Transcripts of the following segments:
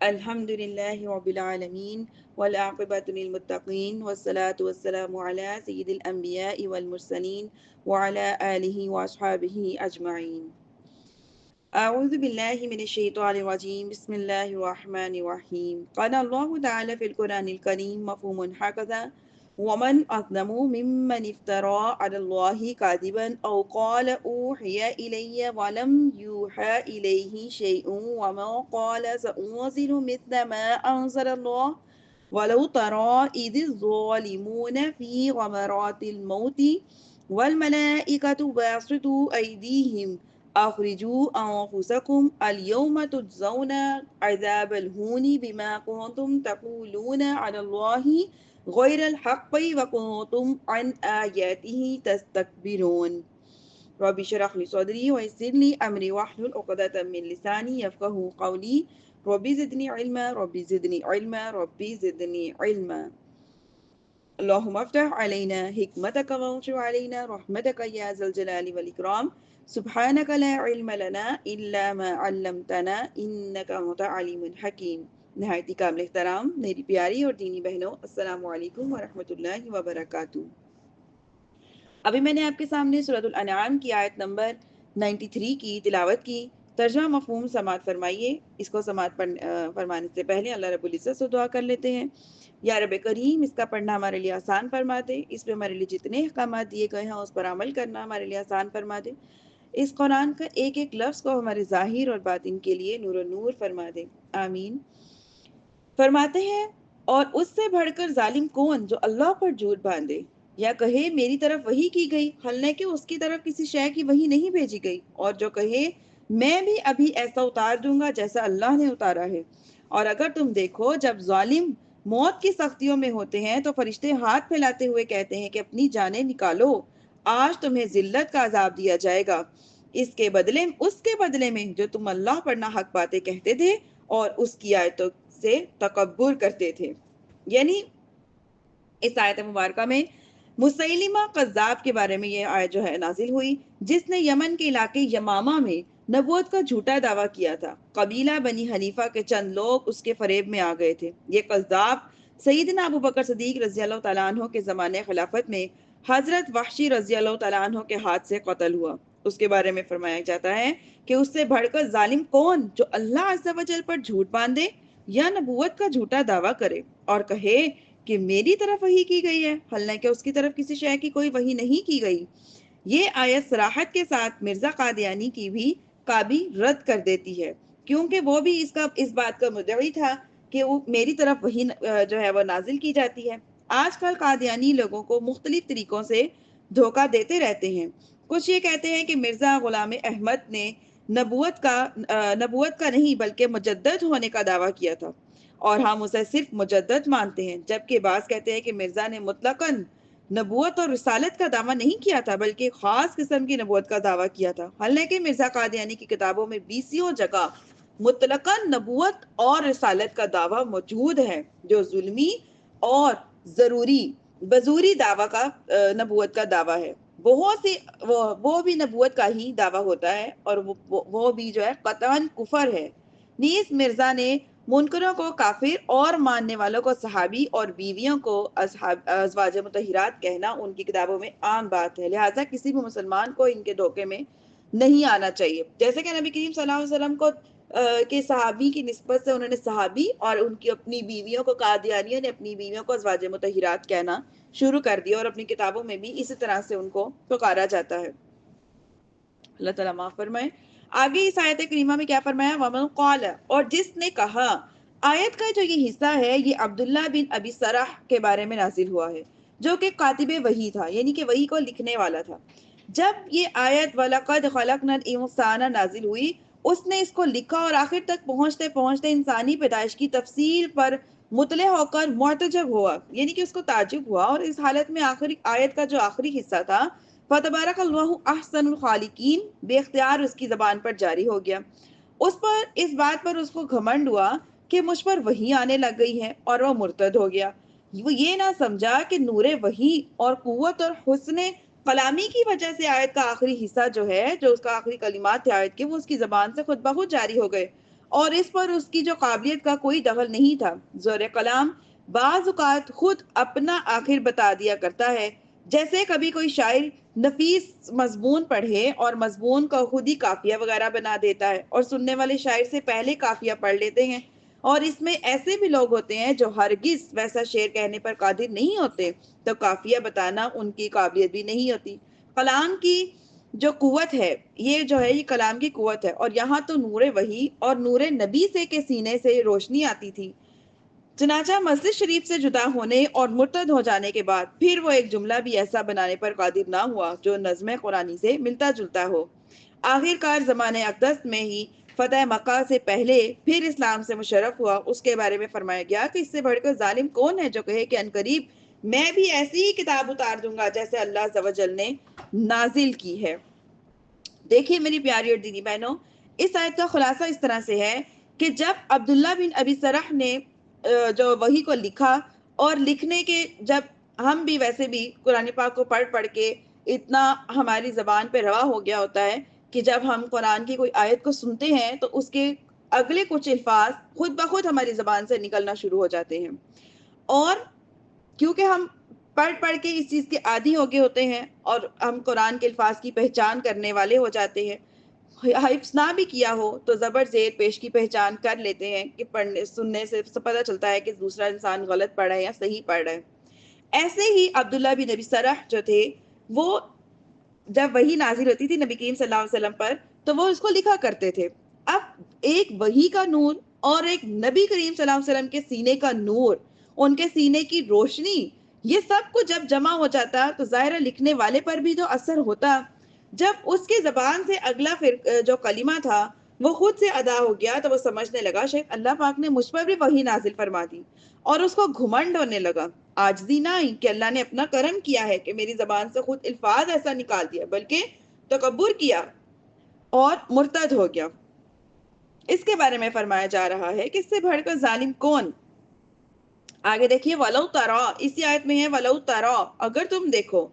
الحمد للہ رب العالمین والعاقبۃ للمتقین والصلاة والسلام علی سید الانبیاء والمرسلین وعلی آلہ واصحابہ اجمعین. اعوذ باللہ من الشیطان الرجیم. بسم اللہ الرحمن الرحیم. قال اللہ تعالی فی القرآن الکریم مفہوم هكذا ومن أظلم ممن افترى على الله كاذبا أو قال أوحي إلي ولم يوحى إليه شيء ومن قال سأنزل مثل ما أنزل الله ولو ترى إذ الظالمون في غمرات الموت والملائكة باسطوا أيديهم أخرجوا أنفسكم اليوم تجزون عذاب الهون بما كنتم تقولون على الله غیر الحق وکنتم عن آیاته تستکبرون. رب اشرح لي صدري ويسر لي امری واحلل عقدة من لسانی یفقهوا قولی. رب زدنی علما رب زدنی علما رب زدنی علما. اللهم افتح علينا حكمتك وانشر علينا رحمتك يا ذا الجلال والإكرام. سبحانك لا علم لنا إلا ما علمتنا إنك أنت العليم الحكيم. نہایت کامل احترام میری پیاری اور دینی بہنوں، السلام علیکم ورحمۃ اللہ وبرکاتہ. ابھی میں نے آپ کے سامنے سورۃ الانعام کی آیت نمبر 93 کی تلاوت کی. ترجمہ مفہوم سماعت فرمائیے. اس کو سماعت فرمانے سے پہلے اللہ رب العزت سے دعا کر لیتے ہیں. یا رب کریم، اس کا پڑھنا ہمارے لیے آسان فرما دے. اس پہ ہمارے لیے جتنے احکامات دیے گئے ہیں اس پر عمل کرنا ہمارے لیے آسان فرما دے. اس قرآن کا ایک ایک لفظ کو ہمارے ظاہر اور باطن کے لیے نور و نور فرما دے. آمین. فرماتے ہیں، اور اس سے بڑھ کر ظالم کون جو اللہ پر جھوٹ باندھے یا کہے میری طرف وحی کی گئی حالانکہ اس کی طرف کسی شے کی وحی نہیں بھیجی گئی، اور جو کہے میں بھی ابھی ایسا اتار دوں گا جیسا اللہ نے اتارا ہے. اور اگر تم دیکھو جب ظالم موت کی سختیوں میں ہوتے ہیں تو فرشتے ہاتھ پھیلاتے ہوئے کہتے ہیں کہ اپنی جانیں نکالو، آج تمہیں ذلت کا عذاب دیا جائے گا اس کے بدلے میں جو تم اللہ پر ناحق باتیں کہتے تھے اور اس کی آیتوں سے تکبر کرتے تھے. یعنی اس آیت مبارکہ میں مسیلمہ قذاب کے بارے میں یہ آیت جو ہے نازل ہوئی، جس نے یمن کے علاقے یمامہ میں نبوت کا جھوٹا دعویٰ کیا تھا. قبیلہ بنی حنیفہ کے چند لوگ اس کے فریب میں آ گئے تھے. یہ قذاب سیدنا ابو بکر صدیق رضی اللہ تعالیٰ عنہ کے زمانے خلافت میں حضرت وحشی رضی اللہ تعالیٰ عنہ کے ہاتھ سے قتل ہوا. اس کے بارے میں فرمایا جاتا ہے کہ اس سے بڑھ کر ظالم کون جو اللہ عز و جل پر جھوٹ باندھے یا نبوت کا جھوٹا دعویٰ کرے اور کہے کہ میری طرف وحی کی گئی ہے حالانکہ اس کی طرف کسی شے کی کوئی وحی نہیں کی گئی. یہ آیت صراحت کے ساتھ مرزا قادیانی کی بھی رد کر دیتی ہے، کیونکہ وہ بھی اس بات کا مدعی تھا کہ وہ میری طرف وحی جو ہے وہ نازل کی جاتی ہے. آج کل قادیانی لوگوں کو مختلف طریقوں سے دھوکہ دیتے رہتے ہیں. کچھ یہ کہتے ہیں کہ مرزا غلام احمد نے نبوت کا نہیں بلکہ مجدد ہونے کا دعویٰ کیا تھا اور ہم اسے صرف مجدد مانتے ہیں، جبکہ بعض کہتے ہیں کہ مرزا نے مطلقاً نبوت اور رسالت کا دعویٰ نہیں کیا تھا بلکہ خاص قسم کی نبوت کا دعویٰ کیا تھا. حالانکہ مرزا قادیانی کی کتابوں میں 20 جگہ مطلقاً نبوت اور رسالت کا دعویٰ موجود ہے، جو ظلمی اور بزوری دعویٰ کا نبوت کا دعویٰ ہے. بہت سی وہ بھی نبوت کا ہی دعویٰ ہوتا ہے اور وہ بھی جو ہے قطعاً کفر ہے. نیز مرزا نے منکروں کو کافر اور ماننے والوں کو صحابی اور بیویوں کو ازواج مطہرات کہنا ان کی کتابوں میں عام بات ہے. لہٰذا کسی بھی مسلمان کو ان کے دھوکے میں نہیں آنا چاہیے. جیسے کہ نبی کریم صلی اللہ علیہ وسلم کو کے صحابی کی نسبت سے انہوں نے صحابی اور ان کی اپنی بیویوں کو قادیانیوں نے اپنی بیویوں کو ازواج مطہرات کہنا شروع کر دیا اور اپنی کتابوں میں بھی اسی طرح سے ان کو پکارا جاتا ہے. اللہ تعالیٰ معاف فرمائے. آگے اس آیت کریمہ میں کیا فرمایا؟ وَمَنْ قَالَ، اور جس نے کہا. آیت کا جو یہ حصہ ہے یہ عبداللہ بن ابی سرح کے بارے میں نازل ہوا ہے، جو کہ کاتب وحی تھا، یعنی کہ وحی کو لکھنے والا تھا. جب یہ آیت وَلَقَدْ خَلَقْنَا الْإِنسَانَ نازل ہوئی، اس نے اس کو لکھا اور آخر تک پہنچتے پہنچتے انسانی پیدائش کی تفصیل پر مطلع ہو کر معتجب ہوا، یعنی کہ اس کو تعجب ہوا. اور اس حالت میں آیت کا جو آخری حصہ تھا فَتَبَارَكَ اللَّهُ أَحْسَنُ الْخَالِقِينَ بے اختیار اس کی زبان پر جاری ہو گیا. اس بات پر اس کو گھمنڈ ہوا کہ مجھ پر وحی آنے لگ گئی ہے اور وہ مرتد ہو گیا. وہ یہ نہ سمجھا کہ نور وحی اور قوت اور حسن کلامی کی وجہ سے آیت کا آخری حصہ جو ہے، جو اس کا آخری کلمات تھے آیت کے، وہ اس کی زبان سے خود بخود جاری ہو گئے اور اس پر اس کی جو قابلیت کا کوئی دخل نہیں تھا۔ زور کلام بعض اوقات خود اپنا آخر بتا دیا کرتا ہے، جیسے کبھی کوئی شاعر نفیس مضمون پڑھے اور مضمون کا خود ہی قافیہ وغیرہ بنا دیتا ہے اور سننے والے شاعر سے پہلے قافیہ پڑھ لیتے ہیں، اور اس میں ایسے بھی لوگ ہوتے ہیں جو ہرگز ویسا شعر کہنے پر قادر نہیں ہوتے، تو قافیہ بتانا ان کی قابلیت بھی نہیں ہوتی۔ کلام کی جو قوت ہے، یہ جو ہے یہ کلام کی قوت ہے، اور یہاں تو نور وحی اور نور نبی سے کے سینے سے روشنی آتی تھی۔ چنانچہ مسجد شریف سے جدا ہونے اور مرتد ہو جانے کے بعد پھر وہ ایک جملہ بھی ایسا بنانے پر قادر نہ ہوا جو نظم قرآنی سے ملتا جلتا ہو۔ آخر کار زمانۂ اقدس میں ہی فتح مکہ سے پہلے پھر اسلام سے مشرف ہوا، اس کے بارے میں فرمایا گیا کہ اس سے بڑھ کر ظالم کون ہے جو کہے کہ عنقریب میں بھی ایسی ہی کتاب اتار دوں گا جیسے اللہ عز و جل نے نازل کی ہے۔ دیکھیے میری پیاری اور دینی بہنوں، اس آیت کا خلاصہ اس طرح سے ہے کہ جب عبداللہ بن ابی سرح نے جو وحی کو لکھا، اور لکھنے کے جب ہم بھی ویسے بھی قرآن پاک کو پڑھ پڑھ کے اتنا ہماری زبان پہ روا ہو گیا ہوتا ہے کہ جب ہم قرآن کی کوئی آیت کو سنتے ہیں تو اس کے اگلے کچھ الفاظ خود بخود ہماری زبان سے نکلنا شروع ہو جاتے ہیں، اور کیونکہ ہم پڑھ پڑھ کے اس چیز کے عادی ہو گئے ہوتے ہیں اور ہم قرآن کے الفاظ کی پہچان کرنے والے ہو جاتے ہیں، حفظ نہ بھی کیا ہو تو زبر زیر پیش کی پہچان کر لیتے ہیں کہ پڑھنے سننے سے پتہ چلتا ہے کہ دوسرا انسان غلط پڑھ رہا ہے یا صحیح پڑھ رہا ہے۔ ایسے ہی عبداللہ بن نبی سرح جو تھے، وہ جب وحی نازل ہوتی تھی نبی کریم صلی اللہ علیہ وسلم پر تو وہ اس کو لکھا کرتے تھے۔ اب ایک وحی کا نور اور ایک نبی کریم صلی اللہ علیہ وسلم کے سینے کا نور، ان کے سینے کی روشنی، یہ سب کو جب جمع ہو جاتا تو ظاہر لکھنے والے پر بھی جو اثر ہوتا، جب اس کی زبان سے اگلا جو کلمہ تھا وہ خود سے ادا ہو گیا تو وہ سمجھنے لگا شاید اللہ پاک نے مجھ پر بھی وحی نازل فرما دی، اور اس کو گھمنڈ ہونے لگا، عاجزی نہ آئی کہ اللہ نے اپنا کرم کیا ہے کہ میری زبان سے خود الفاظ ایسا نکال دیا، بلکہ تکبر کیا اور مرتد ہو گیا۔ اس کے بارے میں فرمایا جا رہا ہے کہ اس سے بڑھ کر ظالم کون؟ آگے دیکھیے وَلَوْ تَرَا، اسی آیت میں ہے وَلَوْ تَرَا، اگر تم دیکھو۔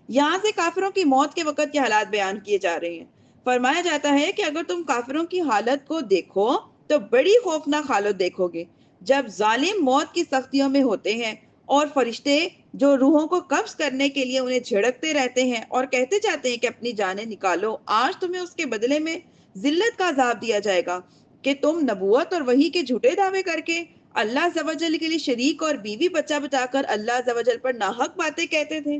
یہاں سے کافروں کی موت کے وقت کے حالات بیان کیے جا رہے ہیں۔ فرمایا جاتا ہے کہ اگر تم کافروں کی حالت کو دیکھو تو بڑی خوفناک حالت دیکھو گے، جب ظالم موت کی سختیوں میں ہوتے ہیں اور فرشتے جو روحوں کو قبض کرنے کے لیے انہیں جھڑکتے رہتے ہیں اور کہتے جاتے ہیں کہ اپنی جانیں نکالو، آج تمہیں اس کے بدلے میں ذلت کا عذاب دیا جائے گا کہ تم نبوت اور وحی کے جھوٹے دعوے کر کے اللہ عز و جل کے لیے شریک اور بیوی بچہ بتا کر اللہ عز و جل پر ناحق باتیں کہتے تھے۔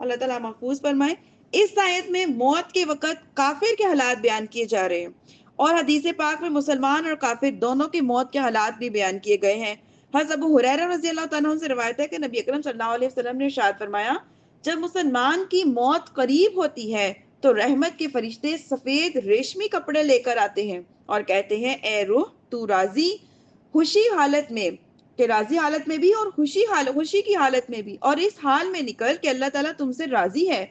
اللہ تعالیٰ محفوظ فرمائے۔ اس آیت میں موت کے وقت کافر کے حالات بیان کیے جا رہے ہیں، اور حدیث پاک میں مسلمان اور کافر دونوں کی موت کے حالات بھی بیان کیے گئے ہیں۔ حضرت ابو ہریرہ رضی اللہ تعالیٰ عنہ سے روایت ہے کہ نبی اکرم صلی اللہ علیہ وسلم نے ارشاد فرمایا، جب مسلمان کی موت قریب ہوتی ہے تو رحمت کے فرشتے سفید ریشمی کپڑے لے کر آتے ہیں اور کہتے ہیں اے روح تو راضی، خوشی حالت میں، کہ راضی حالت میں بھی اور خوشی کی حالت میں بھی، اور اس حال میں نکل کہ اللہ تعالیٰ تم سے راضی ہے،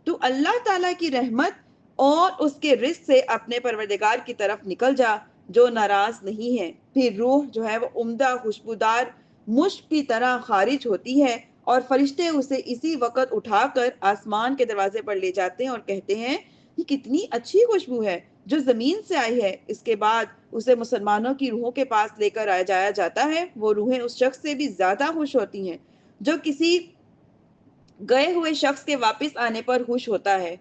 تو اللہ تعالیٰ کی رحمت اور اس کے رزق سے اپنے پروردگار کی طرف نکل جا جو ناراض نہیں ہے۔ پھر روح جو ہے وہ عمدہ خوشبودار مشک کی طرح خارج ہوتی ہے اور فرشتے اسے اسی وقت اٹھا کر آسمان کے دروازے پر لے جاتے ہیں اور کہتے ہیں یہ کتنی اچھی خوشبو ہے جو زمین سے آئی ہے۔ اس کے بعد اسے مسلمانوں کی روحوں کے پاس لے کر جایا جاتا ہے، وہ روحیں اس شخص سے بھی زیادہ خوش ہوتی ہیں جو کسی گئے ہوئے شخص کے واپس آنے پر خوش ہوتا ہے۔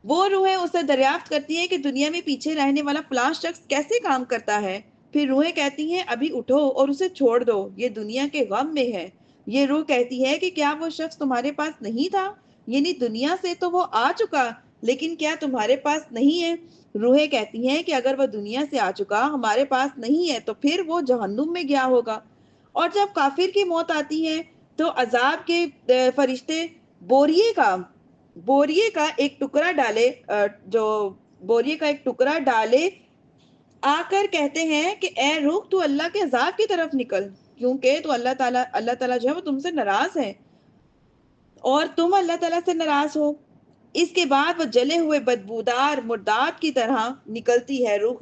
وہ روحیں اسے دریافت کرتی ہیں کہ دنیا میں پیچھے رہنے والا فلاں شخص کیسے کام کرتا ہے، پھر روحیں کہتی ہیں ابھی اٹھو اور اسے چھوڑ دو، یہ دنیا کے غم میں ہے۔ یہ روح کہتی ہے کہ کیا وہ شخص تمہارے پاس نہیں تھا، یعنی دنیا سے تو وہ آ چکا لیکن کیا تمہارے پاس نہیں ہے؟ روحیں کہتی ہیں کہ اگر وہ دنیا سے آ چکا ہمارے پاس نہیں ہے تو پھر وہ جہنم میں گیا ہوگا۔ اور جب کافر کی موت آتی ہے تو عذاب کے فرشتے بوریے کا ایک ٹکڑا ڈالے بوریے کا ایک ٹکڑا ڈالے آ کر کہتے ہیں کہ اے روح تو اللہ کے عذاب کی طرف نکل، کیونکہ تو اللہ تعالیٰ جو ہے وہ تم سے ناراض ہے اور تم اللہ تعالیٰ سے ناراض ہو۔ اس کے بعد وہ جلے ہوئے بدبودار مرداب کی طرح نکلتی ہے روح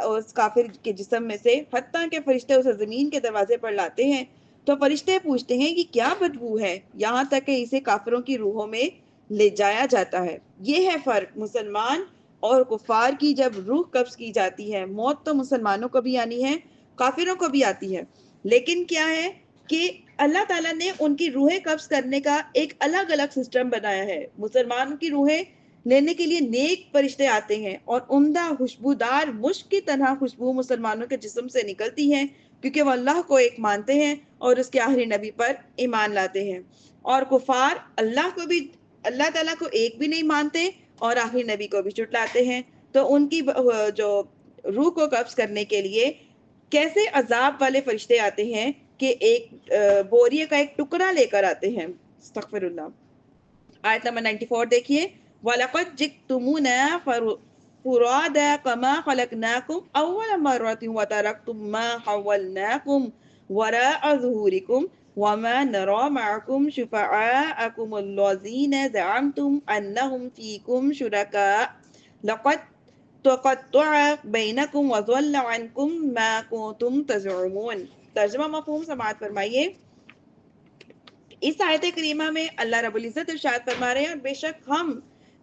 اس کافر کے جسم میں سے، حتیٰ کہ فرشتے اسے زمین کے دروازے پر لاتے ہیں تو فرشتے پوچھتے ہیں کہ کیا بدبو ہے، یہاں تک کہ اسے کافروں کی روحوں میں لے جایا جاتا ہے۔ یہ ہے فرق مسلمان اور کفار کی جب روح قبض کی جاتی ہے، موت تو مسلمانوں کو بھی آنی ہے، کافروں کو بھی آتی ہے، لیکن کیا ہے کہ اللہ تعالیٰ نے ان کی روحیں قبض کرنے کا ایک الگ الگ سسٹم بنایا ہے۔ مسلمانوں کی روحیں لینے کے لیے نیک فرشتے آتے ہیں اور عمدہ خوشبودار مشک کی طرح خوشبو مسلمانوں کے جسم سے نکلتی ہے، کیونکہ وہ اللہ کو ایک مانتے ہیں اور اس کے آخری نبی پر ایمان لاتے ہیں۔ اور کفار اللہ کو بھی، اللہ تعالیٰ کو ایک بھی نہیں مانتے اور آخری نبی کو بھی جھٹلاتے ہیں، تو ان کی جو روح کو قبض کرنے کے لیے کیسے عذاب والے فرشتے آتے ہیں کہ ایک بوریے کا ایک ٹکڑا لے کر آتے ہیں۔ استغفر اللہ۔ آیت نمبر 94 دیکھیے، وَلَقَدْ جِئْتُمُونَا فُرَادَىٰ كَمَا خَلَقْنَاكُمْ أَوَّلَ مَرَّةٍ وَتَرَكْتُم مَّا خَوَّلْنَاكُمْ وَرَاءَ ظُهُورِكُمْ وَمَا نَرَىٰ مَعَكُمْ شُفَعَاءَكُمُ الَّذِينَ زَعَمْتُمْ أَنَّهُمْ فِيكُمْ شُرَكَاءُ لَقَدْ تَقَطَّعَ بَيْنَكُمْ وَضَلَّ عَنكُم مَّا كُنتُمْ تَزْعُمُونَ۔ ترجمہ مفہوم سماعت فرمائیے۔ اس آیت کریمہ میں اللہ رب العزت ارشاد فرما رہے ہیں،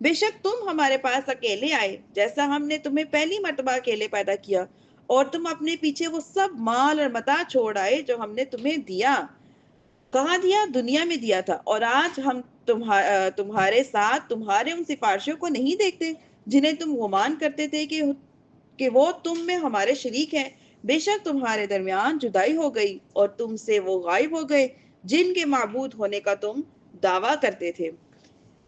بے شک تم ہمارے پاس اکیلے آئے جیسا ہم نے تمہیں پہلی مرتبہ اکیلے پیدا کیا، اور تم اپنے پیچھے وہ سب مال اور متاع چھوڑ آئے جو ہم نے تمہیں دیا۔ کہاں دیا؟ دنیا میں دیا تھا۔ اور آج ہم تمہارے ساتھ تمہارے ان سفارشوں کو نہیں دیکھتے جنہیں تم گمان کرتے تھے کہ وہ تم میں ہمارے شریک ہیں۔ بے شک تمہارے درمیان جدائی ہو گئی اور تم سے وہ غائب ہو گئے جن کے معبود ہونے کا تم دعویٰ کرتے تھے۔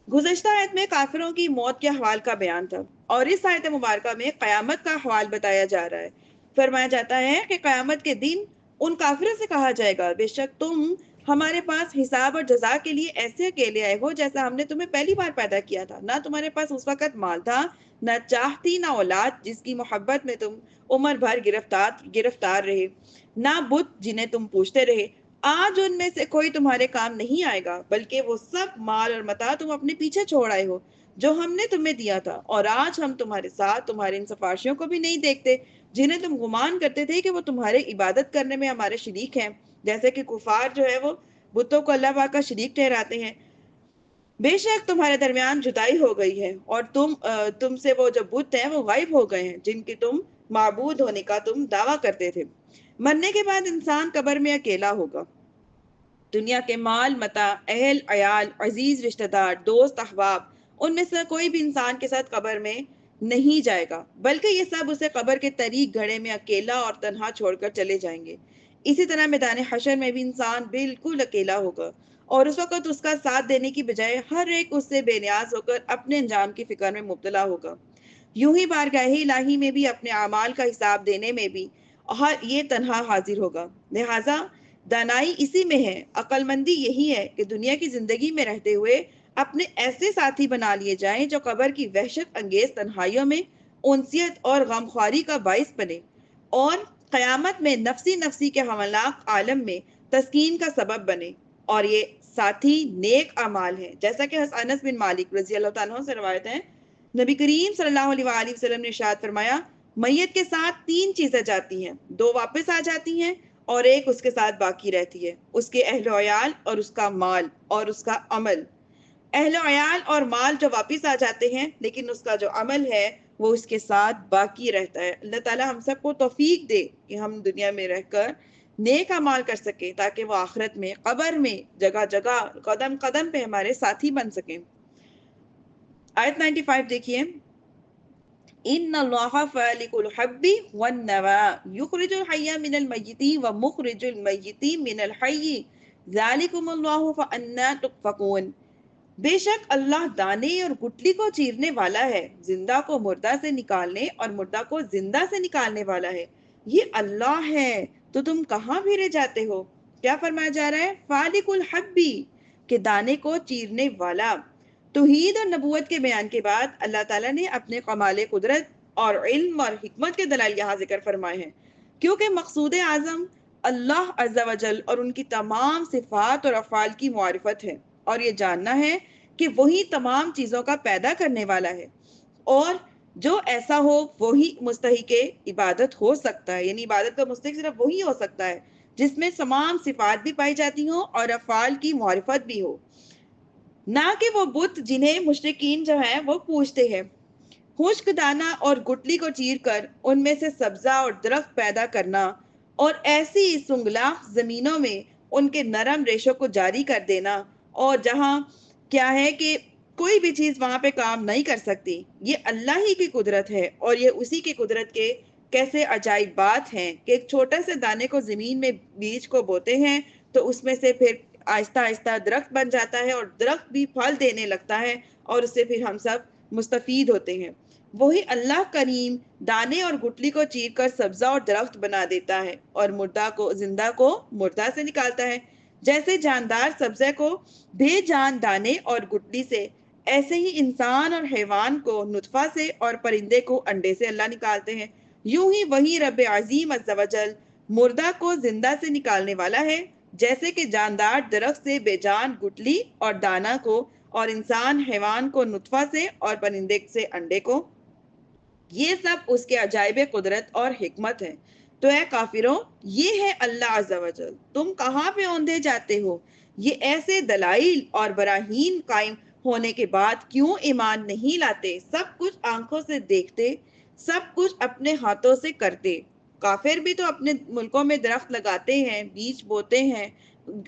گزشتہ آیت میں کافروں کی موت کے احوال کا بیان تھا، اور اس آیت مبارکہ میں قیامت کا احوال بتایا جا رہا ہے۔ فرمایا جاتا ہے کہ قیامت کے دن ان کافروں سے کہا جائے گا، بے شک تم ہمارے پاس حساب اور جزا کے لیے ایسے اکیلے آئے ہو جیسا ہم نے تمہیں پہلی بار پیدا کیا تھا۔ نہ تمہارے پاس اس وقت مال تھا، نہ چاہتی، نہ اولاد جس کی محبت میں تم عمر بھر گرفتار رہے، نہ بت جنہیں تم پوچھتے رہے۔ آج ان میں سے کوئی تمہارے کام نہیں آئے گا، بلکہ وہ سب مال اور متاع تم اپنے پیچھے چھوڑ آئے ہو جو ہم نے تمہیں دیا تھا۔ اور آج ہم تمہارے ساتھ تمہارے ان سفارشیوں کو بھی نہیں دیکھتے جنہیں تم گمان کرتے تھے کہ وہ تمہارے عبادت کرنے میں ہمارے شریک ہیں، جیسے کہ کفار جو ہے وہ بتوں کو اللہ پاک کا شریک ٹھہراتے ہیں۔ بے شک تمہارے درمیان جدائی ہو گئی ہے اور تم سے وہ جو بت ہیں وہ غائب ہو گئے ہیں جن کی تم معبود ہونے کا تم دعویٰ کرتے تھے۔ مرنے کے بعد انسان قبر میں اکیلا ہوگا۔ دنیا کے مال متاع، اہل عیال، عزیز رشتہ دار، دوست احباب، ان میں سے کوئی بھی انسان کے ساتھ قبر میں نہیں جائے گا، بلکہ یہ سب اسے قبر کے طریق گھڑے میں اکیلا اور تنہا چھوڑ کر چلے جائیں گے۔ اسی طرح میدان حشر میں بھی انسان بالکل اکیلا ہوگا، اور اس وقت اس کا ساتھ دینے کی بجائے ہر ایک اس سے بے نیاز ہو کر اپنے انجام کی فکر میں مبتلا ہوگا۔ یوں ہی بارگاہ الہی میں بھی اپنے اعمال کا حساب دینے میں بھی یہ تنہا حاضر ہوگا۔ لہٰذا دانائی اسی میں ہے، عقل مندی یہی ہے کہ دنیا کی زندگی میں رہتے ہوئے اپنے ایسے ساتھی بنا لیے جائیں جو قبر کی وحشت انگیز تنہائیوں میں انسیت اور غمخواری کا باعث بنے، اور قیامت میں نفسی نفسی کے ہولناک عالم میں تسکین کا سبب بنے۔ اور یہ ساتھی نیک اعمال ہیں، جیسا کہ انس بن مالک رضی اللہ تعالیٰ عنہ سے روایت ہے، نبی کریم صلی اللہ علیہ وآلہ وسلم نے ارشاد فرمایا، میت کے ساتھ 3 چیزیں جاتی ہیں، 2 واپس آ جاتی ہیں اور ایک اس کے ساتھ باقی رہتی ہے، اس کے اہل و عیال اور اس کا مال اور اس کا عمل۔ اہل و عیال اور مال جو واپس آ جاتے ہیں، لیکن اس کا جو عمل ہے وہ اس کے ساتھ باقی رہتا ہے۔ اللہ تعالیٰ ہم سب کو توفیق دے کہ ہم دنیا میں رہ کر نیک اعمال کر سکیں، تاکہ وہ آخرت میں، قبر میں، جگہ جگہ، قدم قدم پہ ہمارے ساتھی بن سکیں۔ آیت 95 دیکھیے، ان اللہ فالق الحب والنوى یخرج الحی من المیت ومخرج المیت من الحی ذالکم اللہ فانا تؤفکون۔ بے شک اللہ دانے اور گٹلی کو چیرنے والا ہے، زندہ کو مردہ سے نکالنے اور مردہ کو زندہ سے نکالنے والا ہے، یہ اللہ ہے، تو تم کہاں پھرے جاتے ہو؟ کیا فرمایا جا رہا ہے؟ فالق الحبی، کہ دانے کو چیرنے والا۔ توحید اور نبوت کے بیان کے بعد اللہ تعالیٰ نے اپنے کمال قدرت اور علم اور حکمت کے دلائل یہاں ذکر فرمائے ہیں، کیونکہ مقصود اعظم اللہ عز و جل اور ان کی تمام صفات اور افعال کی معرفت ہے، اور یہ جاننا ہے کہ وہی تمام چیزوں کا پیدا کرنے والا ہے، اور جو ایسا ہو وہی مستحق عبادت ہو سکتا ہے، یعنی عبادت کا مستحق صرف وہی ہو سکتا ہے جس میں تمام صفات بھی پائی جاتی ہوں اور افعال کی معرفت بھی ہو، نہ کہ وہ بت جنہیں مشرکین جو ہیں وہ پوجتے ہیں۔ خشک دانہ اور گٹلی کو چیر کر ان میں سے سبزہ اور درخت پیدا کرنا، اور ایسی سنگلاخ زمینوں میں ان کے نرم ریشوں کو جاری کر دینا، اور جہاں کیا ہے کہ کوئی بھی چیز وہاں پہ کام نہیں کر سکتی، یہ اللہ ہی کی قدرت ہے، اور یہ اسی کی قدرت کے کیسے عجائب بات ہیں کہ ایک چھوٹا سے دانے کو زمین میں بیج کو بوتے ہیں تو اس میں سے پھر آہستہ آہستہ درخت بن جاتا ہے، اور درخت بھی پھل دینے لگتا ہے، اور اس سے پھر ہم سب مستفید ہوتے ہیں۔ وہی اللہ کریم دانے اور گٹلی کو چیر کر سبزہ اور درخت بنا دیتا ہے، اور زندہ کو مردہ سے نکالتا ہے۔ جیسے جاندار سبزے کو بے جان دانے اور گٹلی سے، ایسے ہی انسان اور حیوان کو نطفہ سے اور پرندے کو انڈے سے اللہ نکالتے ہیں۔ یوں ہی وہی رب عظیم عز و جل مردہ کو زندہ سے نکالنے والا ہے، جیسے کہ جاندار درخت سے بے جان گٹلی اور دانہ کو، اور انسان حیوان کو نطفہ سے اور پرندے سے انڈے کو۔ یہ سب اس کے عجائب قدرت اور حکمت ہے۔ تو اے کافروں، یہ ہے اللہ عز و جل، تم کہاں پہ اوندھے جاتے ہو؟ یہ ایسے دلائل اور براہین قائم ہونے کے بعد کیوں ایمان نہیں لاتے؟ سب کچھ آنکھوں سے دیکھتے، سب کچھ اپنے ہاتھوں سے کرتے۔ کافر بھی تو اپنے ملکوں میں درخت لگاتے ہیں، بیج بوتے ہیں،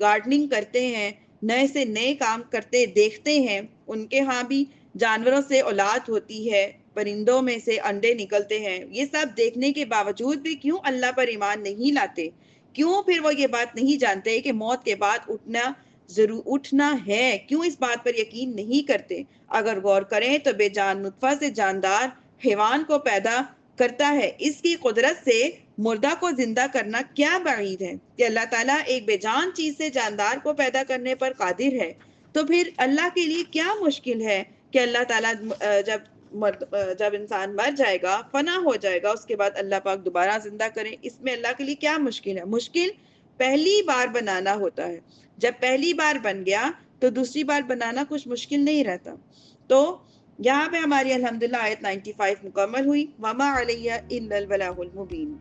گارڈننگ کرتے ہیں، نئے سے نئے کام کرتے دیکھتے ہیں۔ ان کے ہاں بھی جانوروں سے اولاد ہوتی ہے، پرندوں میں سے انڈے نکلتے ہیں۔ یہ سب دیکھنے کے باوجود بھی کیوں اللہ پر ایمان نہیں لاتے؟ کیوں پھر وہ یہ بات نہیں جانتے کہ موت کے بعد اٹھنا ہے؟ کیوں اس بات پر یقین نہیں کرتے؟ اگر غور کریں تو بے جان نطفہ سے جاندار حیوان کو پیدا کرتا ہے، اس کی قدرت سے مردہ کو زندہ کرنا کیا بعید ہے کہ اللہ تعالیٰ ایک بے جان چیز سے جاندار کو پیدا کرنے پر قادر ہے۔ تو پھر اللہ کے لیے کیا مشکل ہے کہ اللہ تعالیٰ جب انسان مر جائے گا، فنا ہو جائے گا، اس کے بعد اللہ پاک دوبارہ زندہ کریں؟ اس میں اللہ کے لیے کیا مشکل ہے؟ مشکل پہلی بار بنانا ہوتا ہے۔ جب پہلی بار بن گیا تو دوسری بار بنانا کچھ مشکل نہیں رہتا۔ تو یہاں پہ ہماری الحمدللہ آیت 95 مکمل ہوئی۔ وما علیہ الا البلاغ المبین۔